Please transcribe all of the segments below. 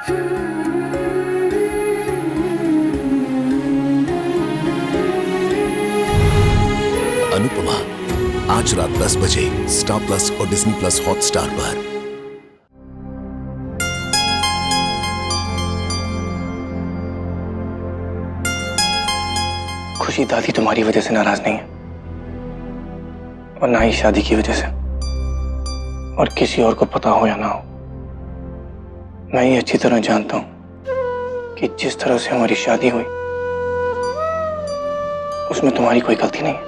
अनुपमा आज रात 10 बजे स्टार प्लस और डिज्नी प्लस हॉटस्टार पर। खुशी दादी तुम्हारी वजह से नाराज नहीं है, और ना ही शादी की वजह से। और किसी और को पता हो या ना हो, मैं ये अच्छी तरह जानता हूं कि जिस तरह से हमारी शादी हुई उसमें तुम्हारी कोई गलती नहीं है।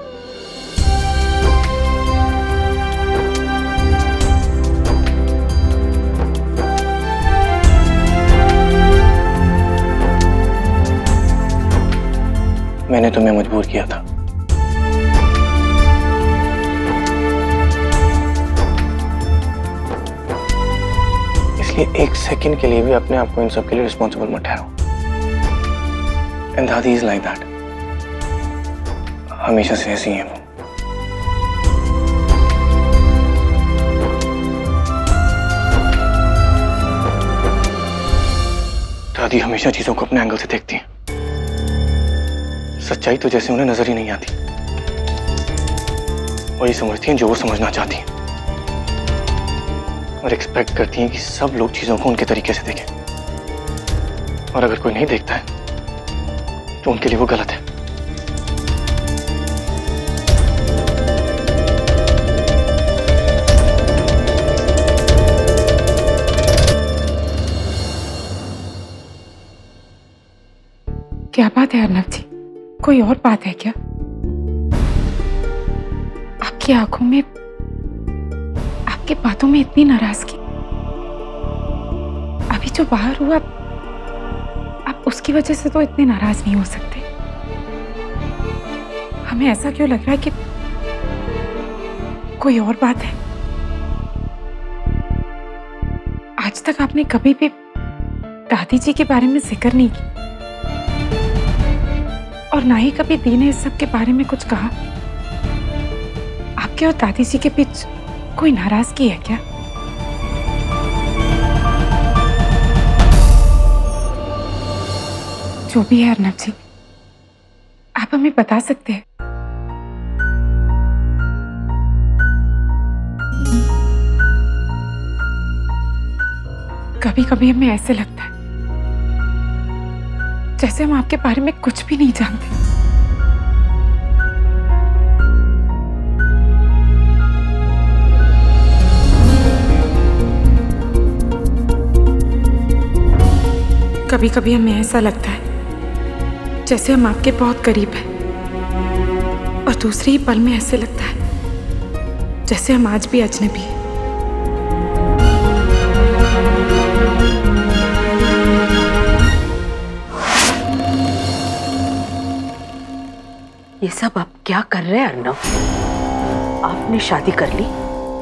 मैंने तुम्हें मजबूर किया था। इसलिए एक सेकंड के लिए भी अपने आप को इन सब के लिए रिस्पॉन्सिबल मत ठहराओ। एंड दादी इज लाइक दैट, हमेशा से ऐसी है वो। दादी हमेशा चीजों को अपने एंगल से देखती है। सच्चाई तो जैसे उन्हें नजर ही नहीं आती, वही समझती हैं जो वो समझना चाहती हैं, और एक्सपेक्ट करती हैं कि सब लोग चीजों को उनके तरीके से देखें। और अगर कोई नहीं देखता है तो उनके लिए वो गलत है। क्या बात है अर्नव जी, कोई और बात है क्या? आपकी आंखों में, आपकी बातों में इतनी नाराजगी। अभी जो बाहर हुआ, आप उसकी वजह से तो इतने नाराज नहीं हो सकते। हमें ऐसा क्यों लग रहा है कि कोई और बात है? आज तक आपने कभी भी दादी जी के बारे में जिक्र नहीं किया, और ना ही कभी दी ने इस सब के बारे में कुछ कहा। आपके और दादी जी के बीच कोई नाराजगी है क्या? जो भी है अर्नव जी, आप हमें बता सकते हैं। कभी कभी हमें ऐसे लगता है जैसे हम आपके बारे में कुछ भी नहीं जानते। कभी कभी हमें ऐसा लगता है जैसे हम आपके बहुत करीब हैं, और दूसरे ही पल में ऐसे लगता है जैसे हम आज भी अजनबी हैं। ये सब आप क्या कर रहे हैं अर्नव? आपने शादी कर ली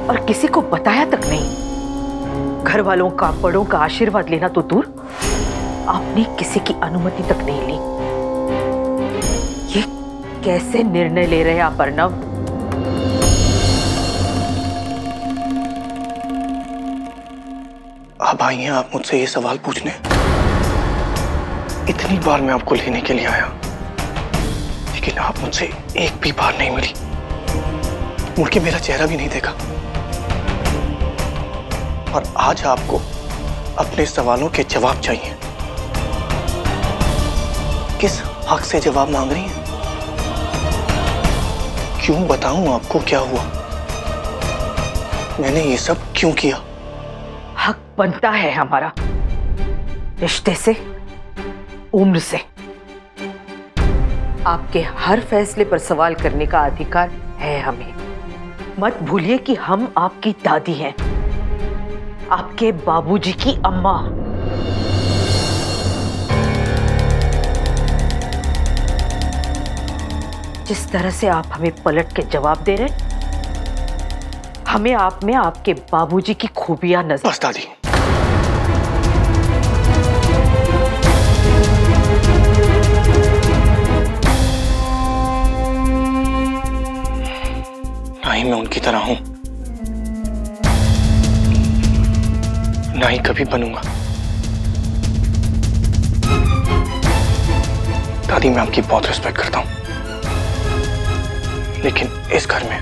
और किसी को बताया तक नहीं। घर वालों का, बड़ों का आशीर्वाद लेना तो दूर, आपने किसी की अनुमति तक नहीं ली। ये कैसे निर्णय ले रहे हैं आप अर्नव? अब आई हैं आप मुझसे ये सवाल पूछने? इतनी बार मैं आपको लेने के लिए आया, लेकिन आप मुझसे एक भी बार नहीं मिली, मुड़ के मेरा चेहरा भी नहीं देखा। और आज आपको अपने सवालों के जवाब चाहिए। किस हक से जवाब मांग रही हैं? क्यों बताऊं आपको क्या हुआ? मैंने ये सब क्यों किया? हक बनता है हमारा, रिश्ते से, उम्र से। आपके हर फैसले पर सवाल करने का अधिकार है हमें। मत भूलिए कि हम आपकी दादी हैं, आपके बाबूजी की अम्मा। जिस तरह से आप हमें पलट के जवाब दे रहे हैं, हमें आप में आपके बाबूजी की खूबियां नजर। बस दादी, ना ही मैं उनकी तरह हूं, ना ही कभी बनूंगा। दादी, मैं आपकी बहुत रिस्पेक्ट करता हूं, लेकिन इस घर में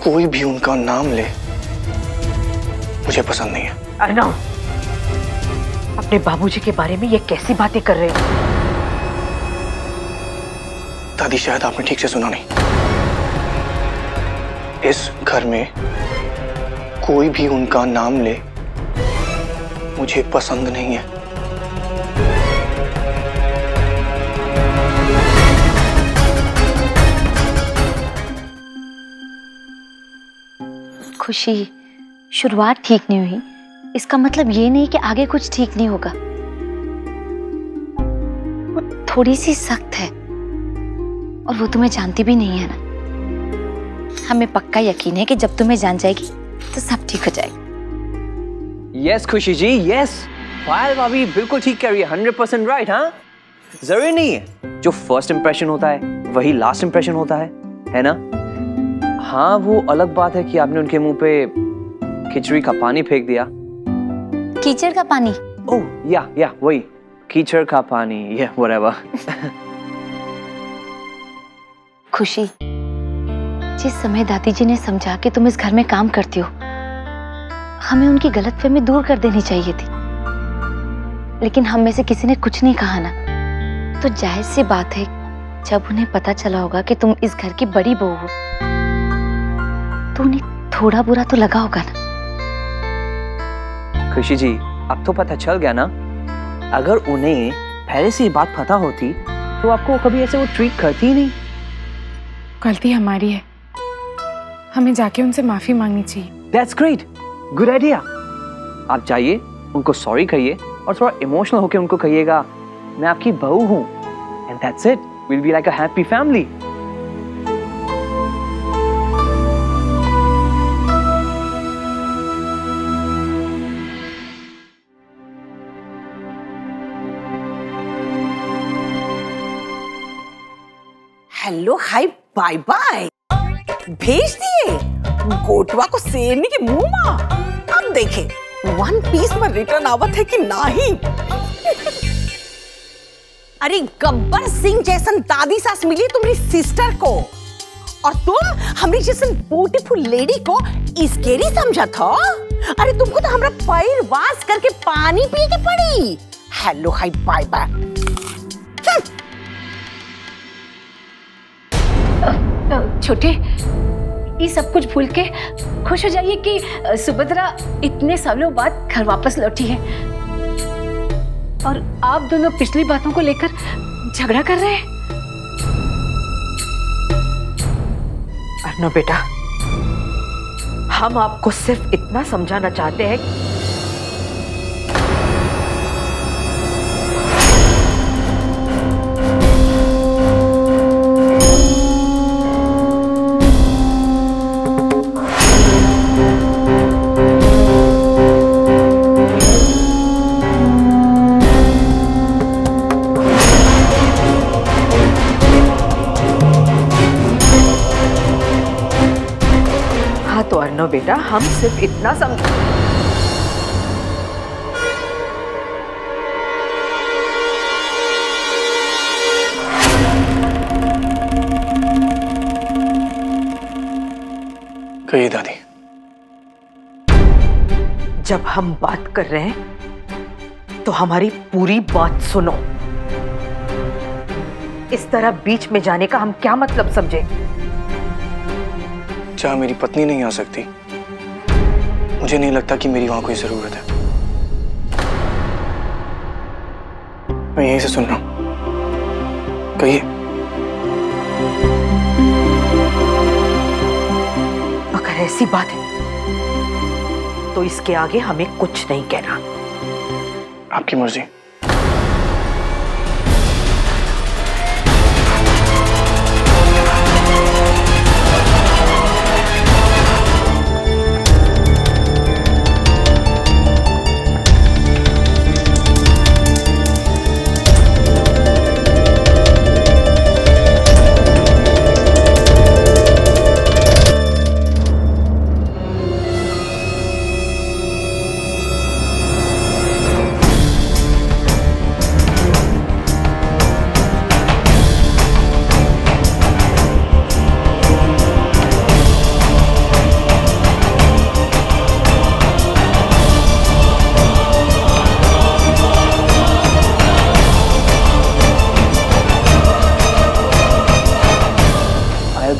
कोई भी उनका नाम ले मुझे पसंद नहीं है। अर्नव, अपने बाबूजी के बारे में ये कैसी बातें कर रहे हो? दादी, शायद आपने ठीक से सुना नहीं। इस घर में कोई भी उनका नाम ले मुझे पसंद नहीं है। खुशी, शुरुआत ठीक नहीं हुई इसका मतलब ये नहीं कि आगे कुछ ठीक नहीं होगा। वो थोड़ी सी सख्त है और वो तुम्हें जानती भी नहीं है ना। हमें पक्का यकीन है कि जब तुम्हें जान जाएगी तो सब ठीक हो जाएगा। यस खुशी जी, यस। पायल भाभी बिल्कुल ठीक कह रही है, 100% राइट। हाँ, जरूरी नहीं है जो फर्स्ट इंप्रेशन होता है वही लास्ट इंप्रेशन होता है ना? हाँ, वो अलग बात है कि आपने उनके मुंह पे खिचड़ी का पानी फेंक दिया। कीचड़ का पानी? ओह या वही कीचड़ का पानी, या व्हाटएवर। खुशी, जिस समय दादी जी ने समझा कि तुम इस घर में काम करती हो, हमें उनकी गलतफहमी दूर कर देनी चाहिए थी, लेकिन हम में से किसी ने कुछ नहीं कहा ना। तो जायज सी बात है, जब उन्हें पता चला होगा कि तुम इस घर की बड़ी बहू हो तो उन्हें थोड़ा बुरा तो लगा होगा ना। खुशी जी, अब तो पता चल गया ना। अगर उन्हें पहले से ये बात पता होती तो आपको कभी ऐसे वो ट्रीट करती ही नहीं। गलती हमारी है, हमें जाके उनसे माफी मांगनी चाहिए। That's great, good idea। आप जाइए, उनको सॉरी कहिए और थोड़ा इमोशनल होकर उनको कहिएगा मैं आपकी बहू हूँ, and that's it, we'll be like a happy family। Hello, hi, bye bye भेज दिए गोटवा को शेरनी के मुंह में। अब देखें वन पीस में रिटर्न आवत है कि नहीं। अरे गब्बर सिंह जैसन दादी सास मिली तुम्हारी सिस्टर को, और तुम हमारी जैसन ब्यूटीफुल लेडी को स्केरी समझा था। अरे तुमको तो हमारा पैर वाश करके पानी पिए के पड़ी। Hello, hi, bye bye. छोटे, ये सब कुछ भूल के खुश हो जाइए कि सुभद्रा इतने सालों बाद घर वापस लौटी है और आप दोनों पिछली बातों को लेकर झगड़ा कर रहे हैं। अर्नव बेटा, हम आपको सिर्फ इतना समझाना चाहते हैं बेटा, हम सिर्फ इतना कहिए दादी। जब हम बात कर रहे हैं तो हमारी पूरी बात सुनो। इस तरह बीच में जाने का हम क्या मतलब समझे? क्या मेरी पत्नी नहीं आ सकती? मुझे नहीं लगता कि मेरी वहां कोई जरूरत है। मैं यहीं से सुन रहा हूं, कहिए। अगर ऐसी बात है तो इसके आगे हमें कुछ नहीं कहना। आपकी मर्जी।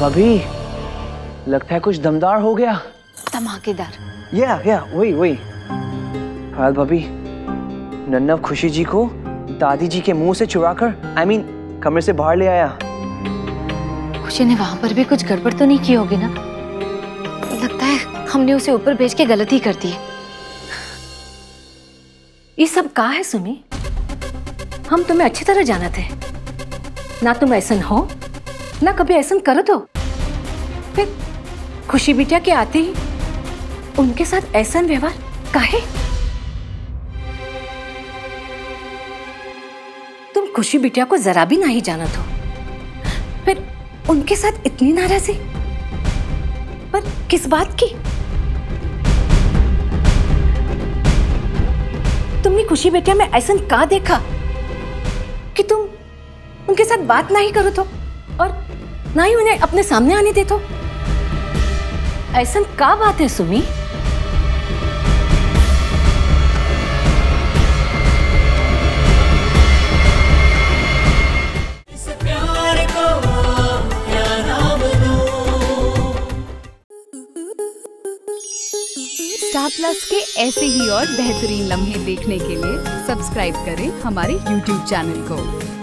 भाभी, लगता है कुछ दमदार हो गया। धमाकेदार। या वही। पायल भाभी, नन्नव खुशी जी को दादी जी के मुंह से चुराकर कमरे से बाहर ले आया। खुशी ने वहां पर भी कुछ गड़बड़ तो नहीं की होगी ना? लगता है हमने उसे ऊपर भेज के गलती कर दी। ये सब कहा है सुमी? हम तुम्हें अच्छी तरह जानते हैं ना, तुम ऐसन हो ना कभी ऐसन करत हो। फिर खुशी बिटिया के आते ही उनके साथ ऐसा व्यवहार काहे? तुम खुशी बिटिया को जरा भी नहीं जानत हो, फिर उनके साथ इतनी नाराजगी, पर किस बात की? तुमने खुशी बिटिया में ऐसा का देखा कि तुम उनके साथ बात नहीं करो तो और ना ही उन्हें अपने सामने आने देते हो? ऐसा का बात है सुमी? स्टार प्लस के ऐसे ही और बेहतरीन लम्हे देखने के लिए सब्सक्राइब करें हमारे YouTube चैनल को।